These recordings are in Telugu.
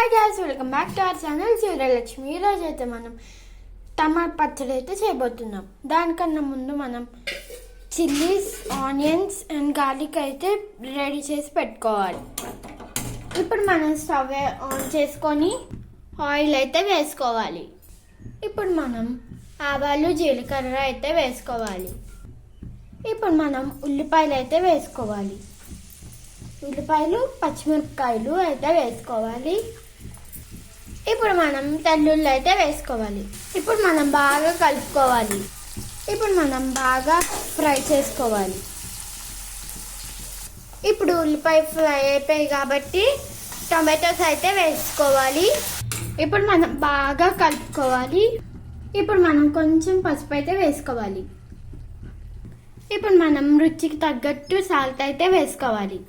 Hi guys, welcome back to our channel Suryalakshmi. ఈరోజు అయితే మనం టమాటా పచ్చడి అయితే చేయబోతున్నాం. దానికన్నా ముందు మనం చిల్లీస్, ఆనియన్స్ అండ్ గార్లిక్ అయితే రెడీ చేసి పెట్టుకోవాలి. ఇప్పుడు మనం స్టవ్ ఆన్ చేసుకొని ఆయిల్ అయితే వేసుకోవాలి. ఇప్పుడు మనం ఆవాలు, జీలకర్ర అయితే వేసుకోవాలి. ఇప్పుడు మనం ఉల్లిపాయలు అయితే వేసుకోవాలి. ఉల్లిపాయలు, పచ్చిమిరపకాయలు అయితే వేసుకోవాలి. ఇప్పుడు మనం తెల్లుల్లి అయితే వేసుకోవాలి. ఇప్పుడు మనం బాగా కలుపుకోవాలి. ఇప్పుడు మనం బాగా ఫ్రై చేసుకోవాలి. ఇప్పుడు ఉల్లిపాయ ఫ్రై అయిపోయాయి కాబట్టి టొమాటోస్ అయితే వేసుకోవాలి. ఇప్పుడు మనం బాగా కలుపుకోవాలి. ఇప్పుడు మనం కొంచెం పసుపు అయితే వేసుకోవాలి. ఇప్పుడు మనం రుచికి తగ్గట్టు సాల్ట్ అయితే వేసుకోవాలి.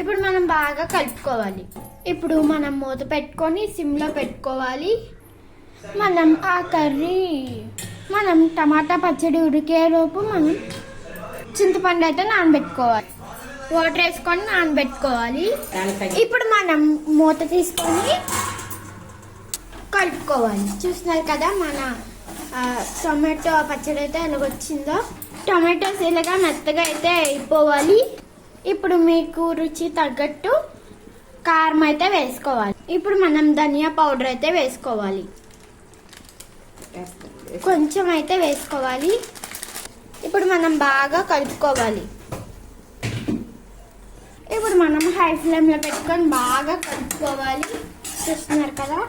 ఇప్పుడు మనం బాగా కలుపుకోవాలి. ఇప్పుడు మనం మూత పెట్టుకొని సిమ్లో పెట్టుకోవాలి. మనం టమాటా పచ్చడి ఉడికేలోపు మనం చింతపండు అయితే నానబెట్టుకోవాలి. వాటర్ వేసుకొని నానబెట్టుకోవాలి. ఇప్పుడు మనం మూత తీసుకొని కలుపుకోవాలి. చూస్తున్నారు కదా మన టొమాటో పచ్చడి అయితే ఎలాగొచ్చిందో. టొమాటోస్ ఇలాగా మెత్తగా అయితే అయిపోవాలి. ఇప్పుడు మీకు రుచి తగ్గట్టు కారం అయితే వేసుకోవాలి. ఇప్పుడు మనం ధనియా పౌడర్ అయితే వేసుకోవాలి. కొంచెం అయితే వేసుకోవాలి. ఇప్పుడు మనం బాగా కలుపుకోవాలి. ఇప్పుడు మనం హై ఫ్లేమ్లో పెట్టుకొని బాగా కలుపుకోవాలి. చూస్తున్నారు కదా,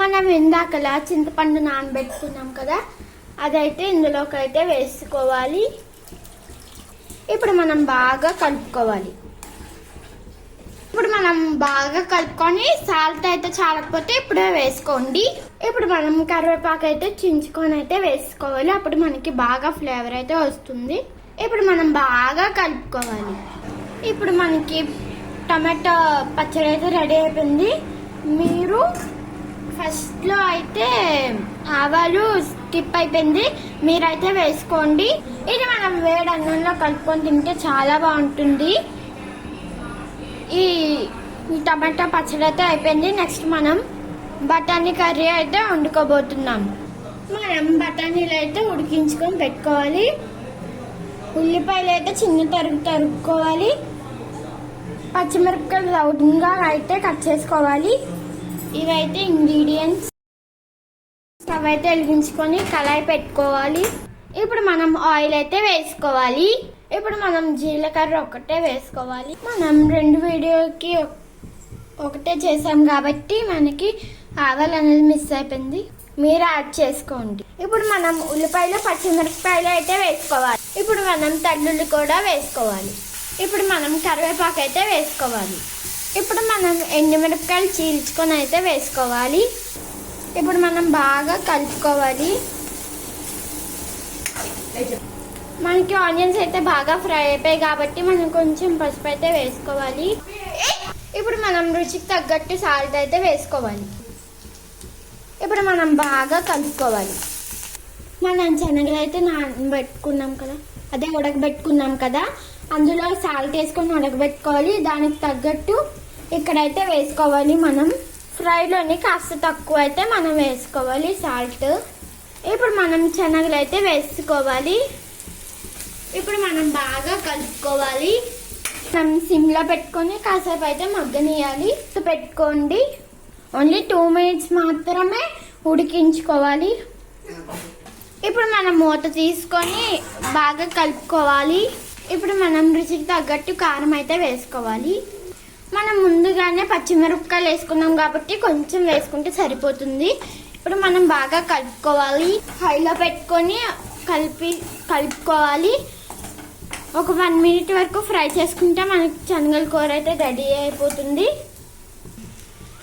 మనం ఇందాకలా చింతపండు నానబెట్టుకున్నాం కదా, అదైతే ఇందులోకి అయితే వేసుకోవాలి. ఇప్పుడు మనం బాగా కలుపుకోవాలి. ఇప్పుడు మనం బాగా కలుపుకొని సాల్ట్ అయితే చాలకపోతే ఇప్పుడే వేసుకోండి. ఇప్పుడు మనం కరివేపాకు అయితే చించుకొని అయితే వేసుకోవాలి. అప్పుడు మనకి బాగా ఫ్లేవర్ అయితే వస్తుంది. ఇప్పుడు మనం బాగా కలుపుకోవాలి. ఇప్పుడు మనకి టమాటో పచ్చడి అయితే రెడీ అయిపోయింది. మీరు ఫస్ట్లో అయితే ఆవాలు స్కిప్ అయిపోయింది, మీరైతే వేసుకోండి. ఇది మనం వేడి అన్నంలో కలుపుకొని తింటే చాలా బాగుంటుంది. ఈ టమాటా పచ్చడి అయితే అయిపోయింది. నెక్స్ట్ మనం బఠానీ కర్రీ అయితే వండుకోబోతున్నాం. మనం బఠానీలు అయితే ఉడికించుకొని పెట్టుకోవాలి. ఉల్లిపాయలు అయితే చిన్న తరుక్కోవాలి. పచ్చిమిరపకాయలు రౌండ్గా అయితే కట్ చేసుకోవాలి. ఇవైతే ఇంగ్రీడియంట్స్. స్టవ్ అయితే వెలిగించుకొని కళాయి పెట్టుకోవాలి. ఇప్పుడు మనం ఆయిల్ అయితే వేసుకోవాలి. ఇప్పుడు మనం జీలకర్ర ఒకటే వేసుకోవాలి. మనం 2 వీడియోకి ఒకటే చేసాం కాబట్టి మనకి ఆవాలు అనేది మిస్ అయిపోయింది, మీరు యాడ్ చేసుకోండి. ఇప్పుడు మనం ఉల్లిపాయలు, పచ్చిమిరపకాయలు అయితే వేసుకోవాలి. ఇప్పుడు మనం తెల్లుల్లి కూడా వేసుకోవాలి. ఇప్పుడు మనం కరివేపాకు అయితే వేసుకోవాలి. ఇప్పుడు మనం ఎండుమిరపకాయలు చీల్చుకొని అయితే వేసుకోవాలి. ఇప్పుడు మనం బాగా కలుపుకోవాలి. మనకి ఆనియన్స్ అయితే బాగా ఫ్రై అయిపోయాయి కాబట్టి మనం కొంచెం పసుపు అయితే వేసుకోవాలి. ఇప్పుడు మనం రుచికి తగ్గట్టు సాల్ట్ అయితే వేసుకోవాలి. ఇప్పుడు మనం బాగా కలుపుకోవాలి. మనం శనగలు అయితే నానబెట్టుకున్నాం కదా, అదే ఉడకబెట్టుకున్నాం కదా, అందులో సాల్ట్ వేసుకొని ఉడకబెట్టుకోవాలి. దానికి తగ్గట్టు ఇక్కడైతే వేసుకోవాలి. మనం ఫ్రైలోని కాస్త తక్కువ అయితే మనం వేసుకోవాలి సాల్ట్. ఇప్పుడు మనం శనగలు అయితే వేసుకోవాలి. ఇప్పుడు మనం బాగా కలుపుకోవాలి. మనం సిమ్లో పెట్టుకొని కాసేపు అయితే మగ్గనియాలి. పెట్టుకోండి. ఓన్లీ 2 మినిట్స్ మాత్రమే ఉడికించుకోవాలి. ఇప్పుడు మనం మూత తీసుకొని బాగా కలుపుకోవాలి. ఇప్పుడు మనం రుచికి తగ్గట్టు కారం అయితే వేసుకోవాలి. మనం ముందుగానే పచ్చిమిరపకాయలు వేసుకున్నాం కాబట్టి కొంచెం వేసుకుంటే సరిపోతుంది. ఇప్పుడు మనం బాగా కలుపుకోవాలి. హైలో పెట్టుకొని కలుపుకోవాలి. ఒక 1 మినిట్ వరకు ఫ్రై చేసుకుంటే మనకి శనగల కూర అయితే రెడీ అయిపోతుంది.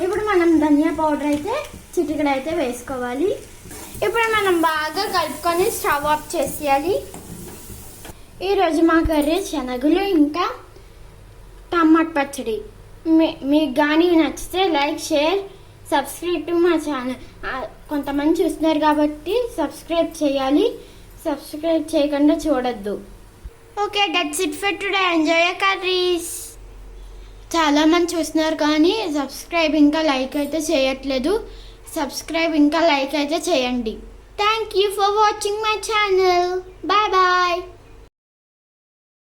ఇప్పుడు మనం ధనియా పౌడర్ అయితే చిటికెడు అయితే వేసుకోవాలి. ఇప్పుడు మనం బాగా కలుపుకొని స్టవ్ ఆఫ్ చేసేయాలి. ఈరోజు మా కర్రీ శనగలు ఇంకా టమాటా పచ్చడి. మీకు కానీ నచ్చితే లైక్, షేర్, సబ్స్క్రైబ్ టు మా ఛానల్. కొంతమంది చూస్తున్నారు కాబట్టి సబ్స్క్రైబ్ చేయాలి. సబ్స్క్రైబ్ చేయకుండా చూడొద్దు. Okay, that's it for today. Enjoy your curries. చాలామంది చూస్తున్నారు కానీ సబ్స్క్రైబ్ ఇంకా లైక్ అయితే చేయట్లేదు. సబ్స్క్రైబ్ ఇంకా లైక్ అయితే చేయండి. Thank you for watching my channel.